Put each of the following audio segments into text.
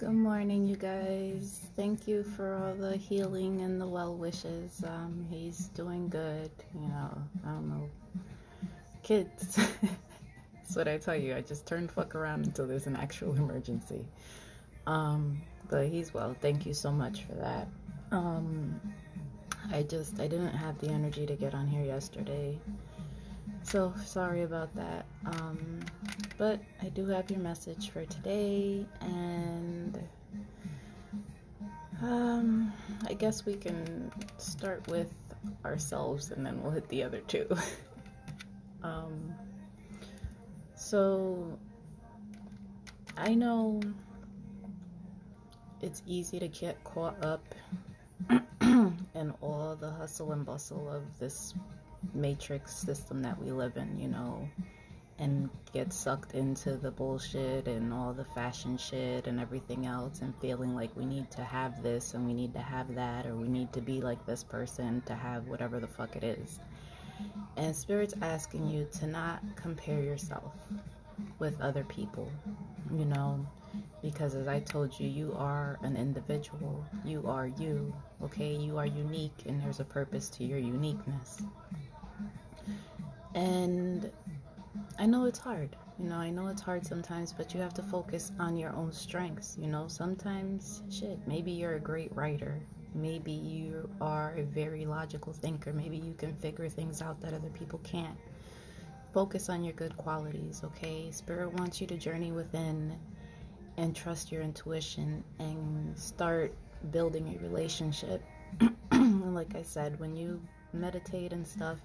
Good morning, you guys. Thank you for all the healing and the well wishes. He's doing good. I don't know. Kids. That's what I tell you. I just turn the fuck around until there's an actual emergency. But he's well. Thank you so much for that. I didn't have the energy to get on here yesterday. So sorry about that. But I do have your message for today, and I guess we can start with ourselves and then we'll hit the other two. So I know it's easy to get caught up in all the hustle and bustle of this matrix system that we live in, and get sucked into the bullshit and all the fashion shit and everything else, and feeling like we need to have this and we need to have that, or we need to be like this person to have whatever the fuck it is. And Spirit's asking you to not compare yourself with other people, because as I told you, you are an individual. You are you, okay? You are unique, and there's a purpose to your uniqueness. And I know it's hard, I know it's hard sometimes, but you have to focus on your own strengths, sometimes, maybe you're a great writer, maybe you are a very logical thinker, maybe you can figure things out that other people can't. Focus on your good qualities, okay? Spirit wants you to journey within and trust your intuition and start building a relationship. Like I said, when you meditate and stuff,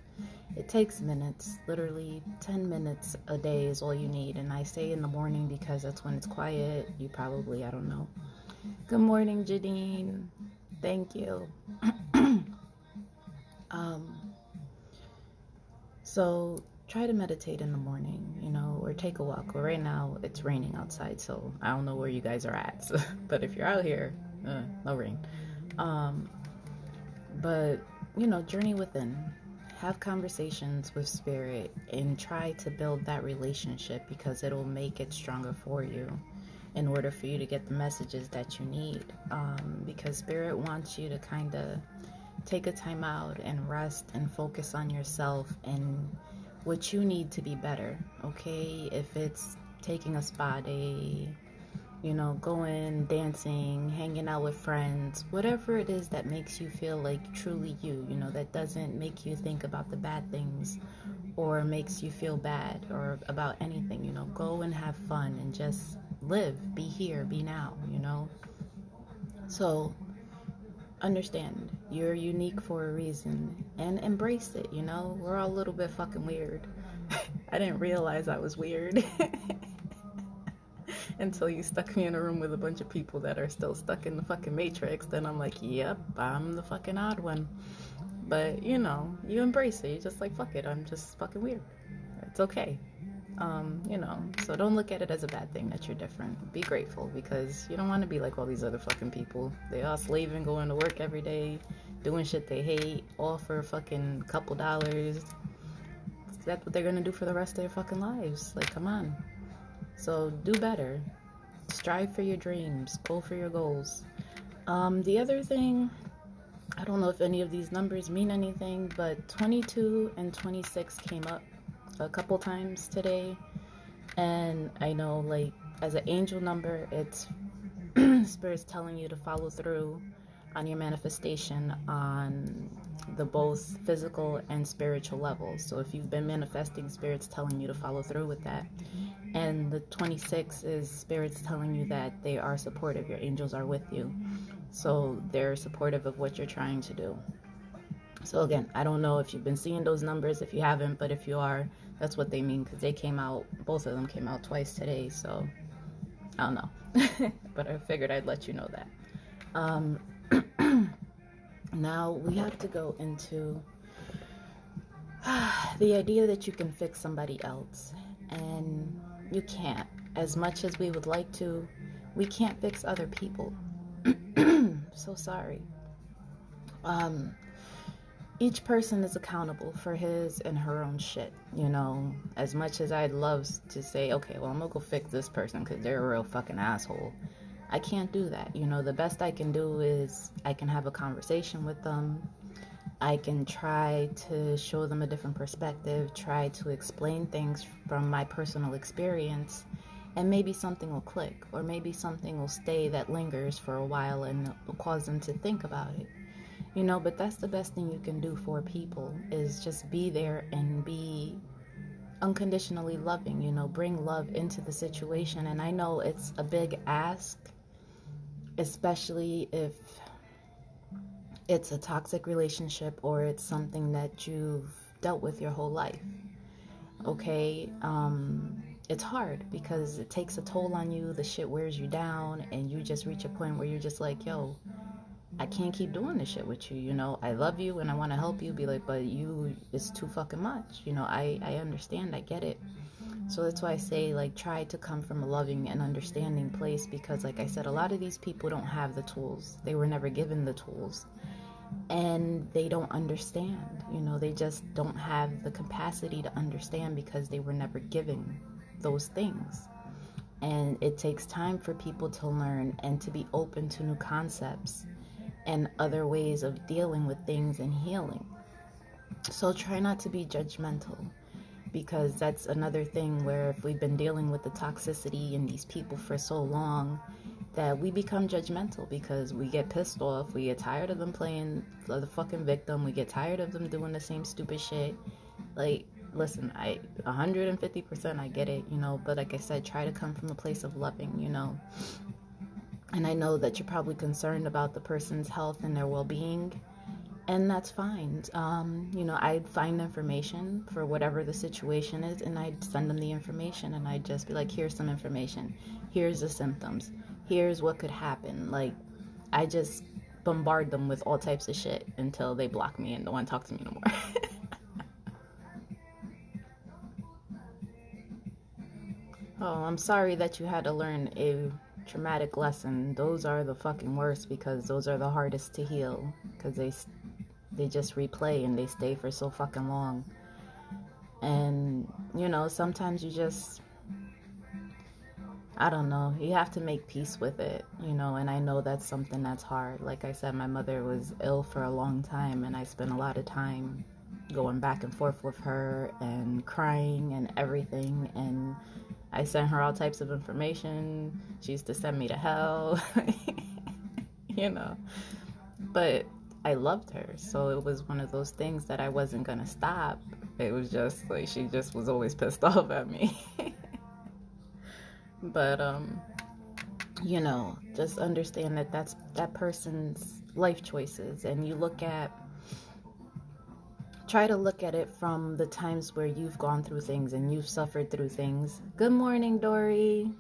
it takes minutes. Literally 10 minutes a day is all you need. And I say in the morning because that's when it's quiet. You probably, I don't know. Good morning, Jadine. Thank you. So try to meditate in the morning, or take a walk. Well, right now it's raining outside, so I don't know where you guys are at. So, but if you're out here, no rain. But journey within, have conversations with Spirit, and try to build that relationship, because it'll make it stronger for you in order for you to get the messages that you need. Because Spirit wants you to kind of take a time out and rest and focus on yourself and what you need to be better, okay? If it's taking a spa day, going, dancing, hanging out with friends, whatever it is that makes you feel like truly you, that doesn't make you think about the bad things or makes you feel bad or about anything, go and have fun and just live, be here, be now, So understand you're unique for a reason and embrace it. We're all a little bit fucking weird. I didn't realize I was weird until you stuck me in a room with a bunch of people that are still stuck in the fucking matrix. Then I'm like, yep, I'm the fucking odd one. But you embrace it. You're just like, fuck it, I'm just fucking weird. It's okay. So don't look at it as a bad thing that you're different. Be grateful, because you don't want to be like all these other fucking people. They all slaving, going to work every day, doing shit they hate, all for a fucking couple dollars. That's what they're gonna do for the rest of their fucking lives. Like, come on. So do better. Strive for your dreams. Go for your goals. The other thing, I don't know if any of these numbers mean anything, but 22 and 26 came up a couple times today, and I know, like, as an angel number, it's Spirit's telling you to follow through on your manifestation on the both physical and spiritual levels. So if you've been manifesting, Spirit's telling you to follow through with that. And the 26 is Spirit's telling you that they are supportive. Your angels are with you, so they're supportive of what you're trying to do. So again, I don't know if you've been seeing those numbers. If you haven't, but if you are, that's what they mean, because they came out, both of them came out twice today, so I don't know. But I figured I'd let you know that. Now we have to go into the idea that you can fix somebody else, and you can't. As much as we would like to, we can't fix other people. So sorry. Each person is accountable for his and her own shit, as much as I'd love to say, okay, well, I'm gonna go fix this person because they're a real fucking asshole. I can't do that. You know, the best I can do is I can have a conversation with them. I can try to show them a different perspective, try to explain things from my personal experience, and maybe something will click, or maybe something will stay that lingers for a while and will cause them to think about it. You know, but that's the best thing you can do for people, is just be there and be unconditionally loving, you know, bring love into the situation. And I know it's a big ask, especially if it's a toxic relationship or it's something that you've dealt with your whole life. Okay, it's hard because it takes a toll on you. The shit wears you down, and you just reach a point where you're just like, yo, I can't keep doing this shit with you. You know, I love you and I want to help you. Be like, but you, it's too fucking much. You know, I understand, I get it. So that's why I say, like, try to come from a loving and understanding place, because, like I said, a lot of these people don't have the tools. They were never given the tools. And they don't understand, you know, they just don't have the capacity to understand because they were never given those things. And it takes time for people to learn and to be open to new concepts and other ways of dealing with things and healing. So try not to be judgmental, because that's another thing where if we've been dealing with the toxicity in these people for so long, that we become judgmental because we get pissed off, we get tired of them playing the fucking victim, we get tired of them doing the same stupid shit. Like, listen, I 150% I get it, you know, but like I said, try to come from a place of loving, you know. And I know that you're probably concerned about the person's health and their well-being, and that's fine. You know, I'd find information for whatever the situation is, and I'd send them the information, and I'd just be like, here's some information, here's the symptoms, here's what could happen. Like, I just bombard them with all types of shit until they block me and don't want to talk to me no more. Oh, I'm sorry that you had to learn a traumatic lesson. Those are the fucking worst, because those are the hardest to heal, because they just replay and they stay for so fucking long. And, you know, sometimes you just, I don't know, you have to make peace with it, you know, and I know that's something that's hard. Like I said, my mother was ill for a long time, and I spent a lot of time going back and forth with her and crying and everything, and I sent her all types of information. She used to send me to hell, you know, but I loved her, so it was one of those things that I wasn't gonna stop. It was just like she just was always pissed off at me. But you know, just understand that that's that person's life choices, and you try to look at it from the times where you've gone through things and you've suffered through things. Good morning, Dory.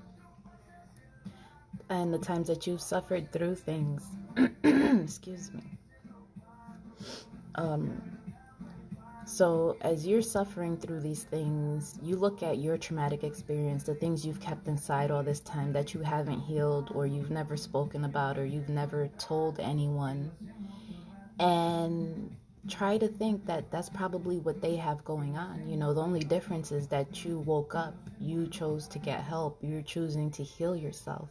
And the times that you've suffered through things. Excuse me. So as you're suffering through these things, you look at your traumatic experience, the things you've kept inside all this time that you haven't healed, or you've never spoken about, or you've never told anyone, and try to think that that's probably what they have going on. You know, the only difference is that you woke up, you chose to get help, you're choosing to heal yourself.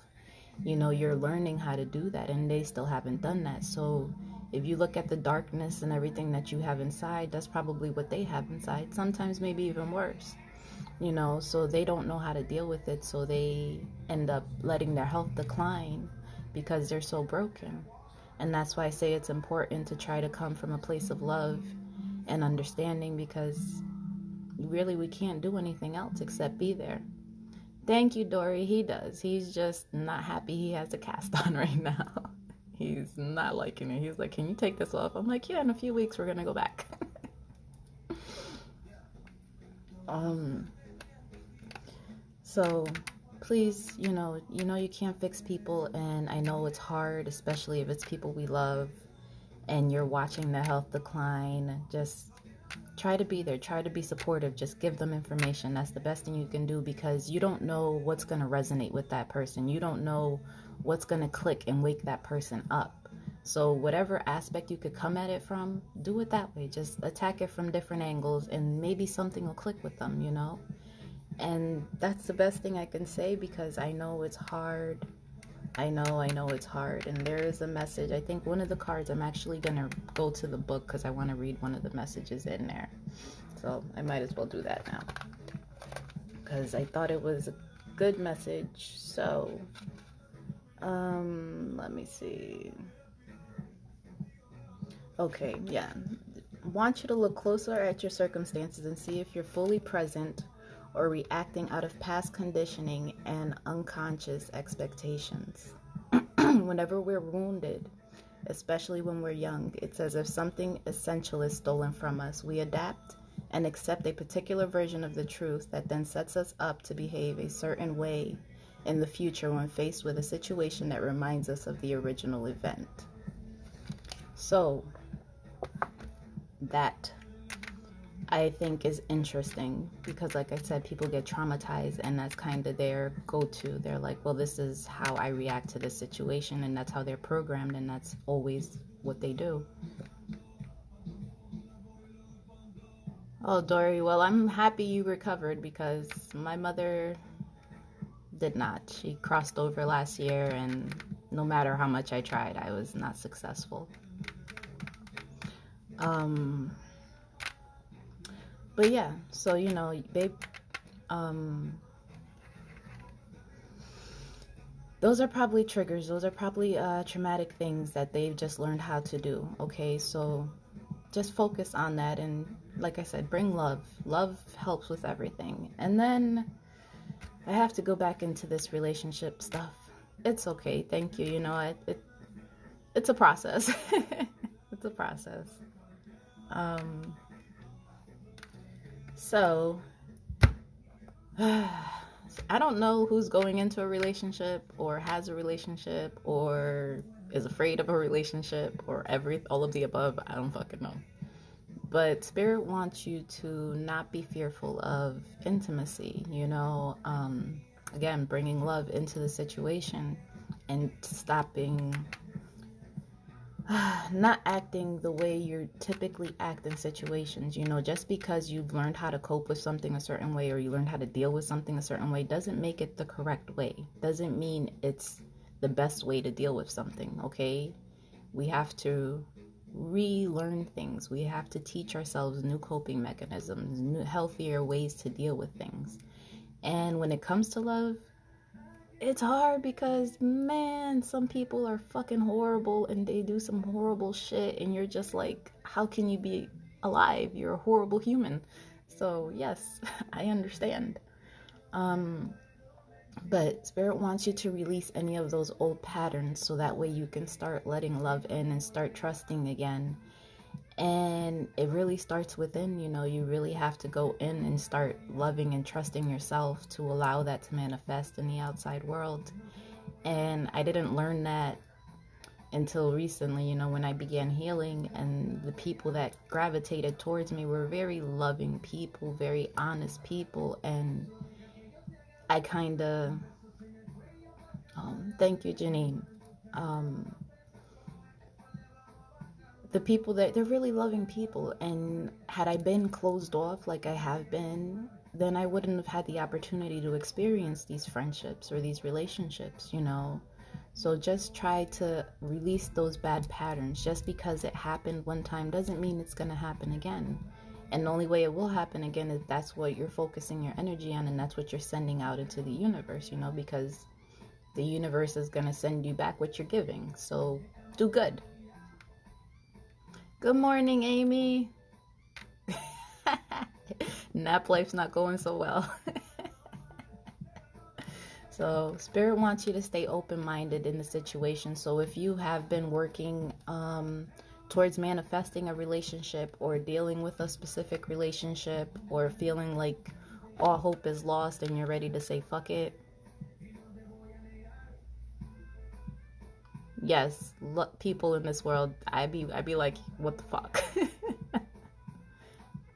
You know, you're learning how to do that, and they still haven't done that. So if you look at the darkness and everything that you have inside, that's probably what they have inside. Sometimes maybe even worse, you know, so they don't know how to deal with it. So they end up letting their health decline because they're so broken. And that's why I say it's important to try to come from a place of love and understanding, because really we can't do anything else except be there. Thank you, Dory. He does. He's just not happy he has a cast on right now. He's not liking it. He's like, can you take this off? I'm like, yeah, in a few weeks we're going to go back. So please, you know you can't fix people, and I know it's hard, especially if it's people we love and you're watching their health decline. Just try to be there, try to be supportive, just give them information. That's the best thing you can do, because you don't know what's going to resonate with that person. You don't know what's going to click and wake that person up. So whatever aspect you could come at it from, do it that way. Just attack it from different angles, and maybe something will click with them, you know. And that's the best thing I can say, because I know it's hard I know it's hard. And there is a message. I think one of the cards, I'm actually going to go to the book because I want to read one of the messages in there. So I might as well do that now, because I thought it was a good message. So, let me see. Okay, yeah. I want you to look closer at your circumstances and see if you're fully present or reacting out of past conditioning and unconscious expectations. Whenever we're wounded, especially when we're young, it's as if something essential is stolen from us. We adapt and accept a particular version of the truth that then sets us up to behave a certain way in the future when faced with a situation that reminds us of the original event. So, that I think is interesting because, like I said, people get traumatized and that's kind of their go-to. They're like, well, this is how I react to this situation, and that's how they're programmed, and that's always what they do. Oh, Dory, well, I'm happy you recovered because my mother did not. She crossed over last year, and no matter how much I tried, I was not successful. But yeah, so, you know, babe, those are probably triggers. Those are probably traumatic things that they've just learned how to do. Okay, so just focus on that. And like I said, bring love. Love helps with everything. And then I have to go back into this relationship stuff. It's okay. Thank you. You know, it's a process. It's a process. So, I don't know who's going into a relationship or has a relationship or is afraid of a relationship or all of the above. I don't fucking know. But Spirit wants you to not be fearful of intimacy, you know, again, bringing love into the situation and stopping not acting the way you typically act in situations. You know, just because you've learned how to cope with something a certain way or you learned how to deal with something a certain way doesn't make it the correct way. Doesn't mean it's the best way to deal with something, okay? We have to relearn things. We have to teach ourselves new coping mechanisms, new healthier ways to deal with things. And when it comes to love, it's hard because, man, some people are fucking horrible and they do some horrible shit, and you're just like, how can you be alive? You're a horrible human. So, yes, I understand. But Spirit wants you to release any of those old patterns so that way you can start letting love in and start trusting again. And it really starts within, you know, you really have to go in and start loving and trusting yourself to allow that to manifest in the outside world. And I didn't learn that until recently, you know, when I began healing, and the people that gravitated towards me were very loving people, very honest people. And I kind of, thank you, Janine. The people that they're really loving people, and had I been closed off like I have been, then I wouldn't have had the opportunity to experience these friendships or these relationships, you know. So just try to release those bad patterns. Just because it happened one time doesn't mean it's going to happen again. And the only way it will happen again is that's what you're focusing your energy on, and that's what you're sending out into the universe, you know, because the universe is going to send you back what you're giving. So do good. Good morning, Amy. Nap life's not going so well. So Spirit wants you to stay open-minded in the situation. So if you have been working towards manifesting a relationship or dealing with a specific relationship or feeling like all hope is lost and you're ready to say fuck it, yes, people in this world, I'd be like, what the fuck?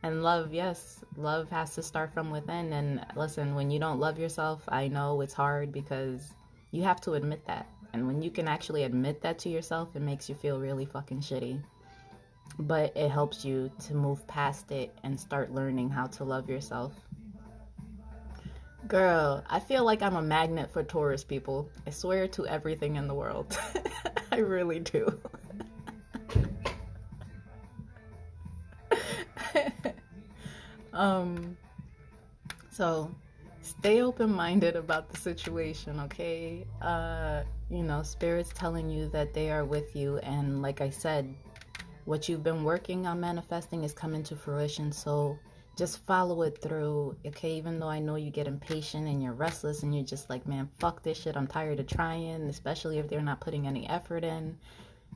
And love, yes, love has to start from within. And listen, when you don't love yourself, I know it's hard because you have to admit that. And when you can actually admit that to yourself, it makes you feel really fucking shitty. But it helps you to move past it and start learning how to love yourself. Girl, I feel like I'm a magnet for Taurus people. I swear to everything in the world. I really do. um, so stay open-minded about the situation, okay? Spirit's telling you that they are with you, and like I said, what you've been working on manifesting is coming to fruition. So just follow it through, okay? Even though I know you get impatient and you're restless and you're just like, man, fuck this shit, I'm tired of trying, especially if they're not putting any effort in.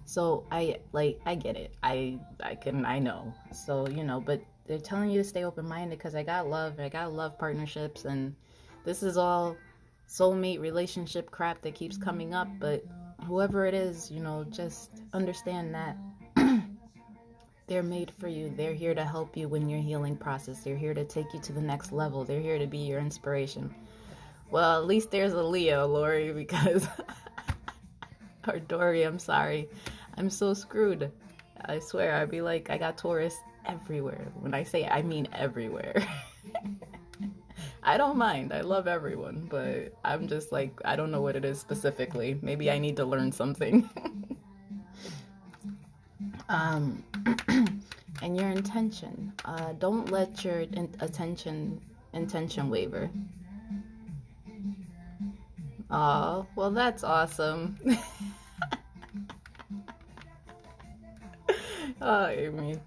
So I get it. I know. So, but they're telling you to stay open-minded because I got love partnerships, and this is all soulmate relationship crap that keeps coming up. But whoever it is, just understand that they're made for you. They're here to help you in your healing process. They're here to take you to the next level. They're here to be your inspiration. Well, at least there's a Leo, Lori, because or Dory, I'm sorry. I'm so screwed. I swear, I'd be like, I got Taurus everywhere. When I say I mean everywhere. I don't mind. I love everyone, but I'm just like, I don't know what it is specifically. Maybe I need to learn something. And your intention. Don't let your intention waver. Oh, well, that's awesome. Oh, Amy.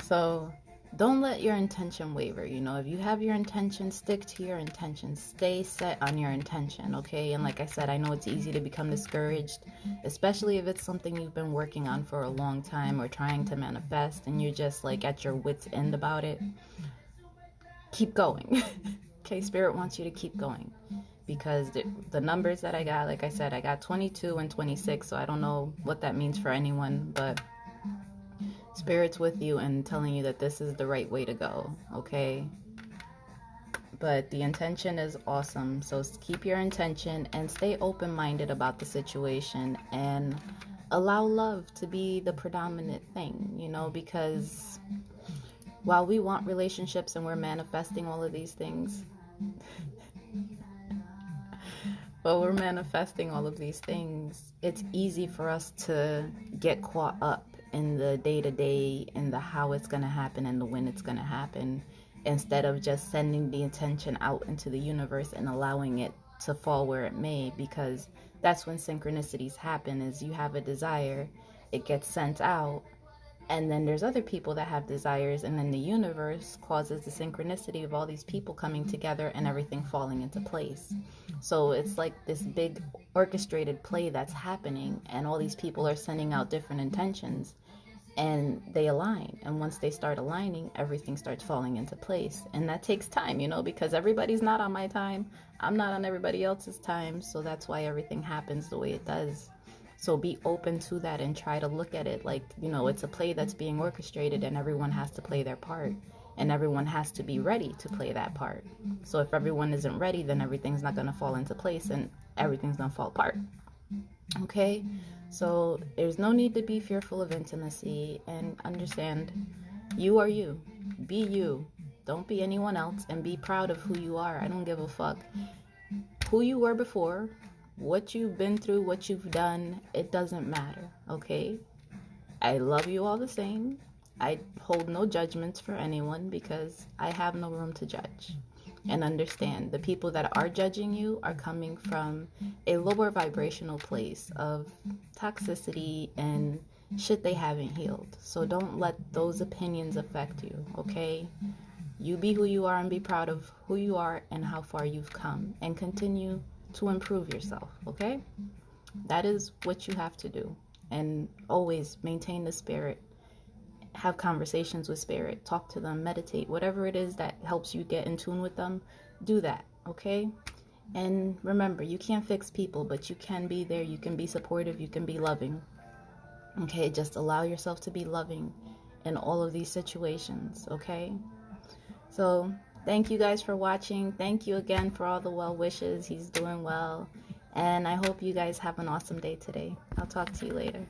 So don't let your intention waver. If you have your intention, stick to your intention. Stay set on your intention, okay? And like I said, I know it's easy to become discouraged, especially if it's something you've been working on for a long time or trying to manifest and you're just like at your wit's end about it. Keep going. Okay, Spirit wants you to keep going because the numbers that I got, like I said, I got 22 and 26, so I don't know what that means for anyone, but Spirit's with you and telling you that this is the right way to go, okay? But the intention is awesome, so keep your intention and stay open-minded about the situation and allow love to be the predominant thing, because while we want relationships and we're manifesting all of these things, it's easy for us to get caught up in the day-to-day and the how it's going to happen and the when it's going to happen, instead of just sending the intention out into the universe and allowing it to fall where it may, because that's when synchronicities happen. Is you have a desire, it gets sent out, and then there's other people that have desires, and then the universe causes the synchronicity of all these people coming together and everything falling into place. So it's like this big orchestrated play that's happening, and all these people are sending out different intentions, and they align. And once they start aligning, everything starts falling into place. And that takes time, because everybody's not on my time. I'm not on everybody else's time. So that's why everything happens the way it does. So be open to that and try to look at it like, it's a play that's being orchestrated and everyone has to play their part. And everyone has to be ready to play that part. So if everyone isn't ready, then everything's not going to fall into place and everything's going to fall apart. Okay? So there's no need to be fearful of intimacy, and understand you are you. Be you. Don't be anyone else, and be proud of who you are. I don't give a fuck who you were before, what you've been through, what you've done. It doesn't matter, okay? I love you all the same. I hold no judgments for anyone because I have no room to judge. And understand, the people that are judging you are coming from a lower vibrational place of toxicity and shit they haven't healed. So don't let those opinions affect you, okay? You be who you are and be proud of who you are and how far you've come, and continue to improve yourself, okay? That is what you have to do. And always maintain the spirit. Have conversations with spirit, talk to them, meditate, whatever it is that helps you get in tune with them, do that, okay? And remember, you can't fix people, but you can be there, you can be supportive, you can be loving, okay? Just allow yourself to be loving in all of these situations, okay? So thank you guys for watching. Thank you again for all the well wishes. He's doing well, and I hope you guys have an awesome day today. I'll talk to you later.